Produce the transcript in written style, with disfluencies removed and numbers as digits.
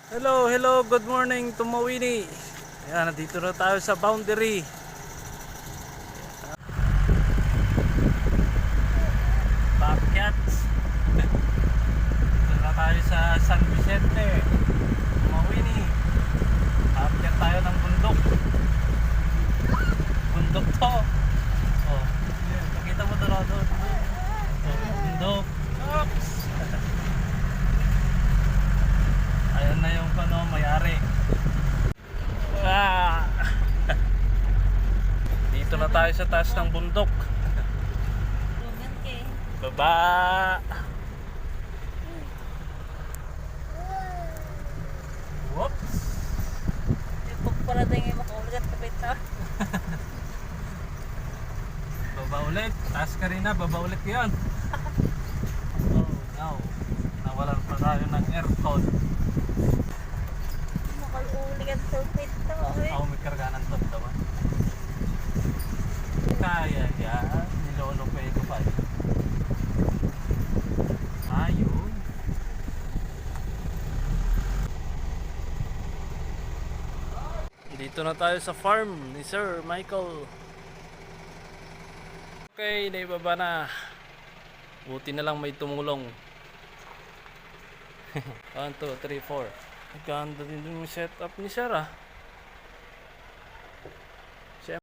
Hello, hello, good morning to Mawini. Ayan, nandito na tayo sa boundary. Bobcats. Dito na tayo sa San Vicente, Mawini. Aakyat tayo ng bundok. Bundok to. Oh, yun, pakita mo doon. Bundok. Oops. Ayan na yung may-ari. Ah! Dito na tayo sa taas ng bundok. Baba! Whoops! Parating yung makauligat na bita. Baba ulit. Taas ka rin na. Baba ulit yun. Oh no. Nawalan pa tayo ng aircon. Makauligat sa bita. Ako may karganan to naman. Kaya yan. Nilolopay ko pa. Ayun. Dito na tayo sa farm ni Sir Michael. Okay, naibaba na. Buti na lang may tumulong. 1, 2, 3, 4. Nagkanda din yung setup ni Sir ah.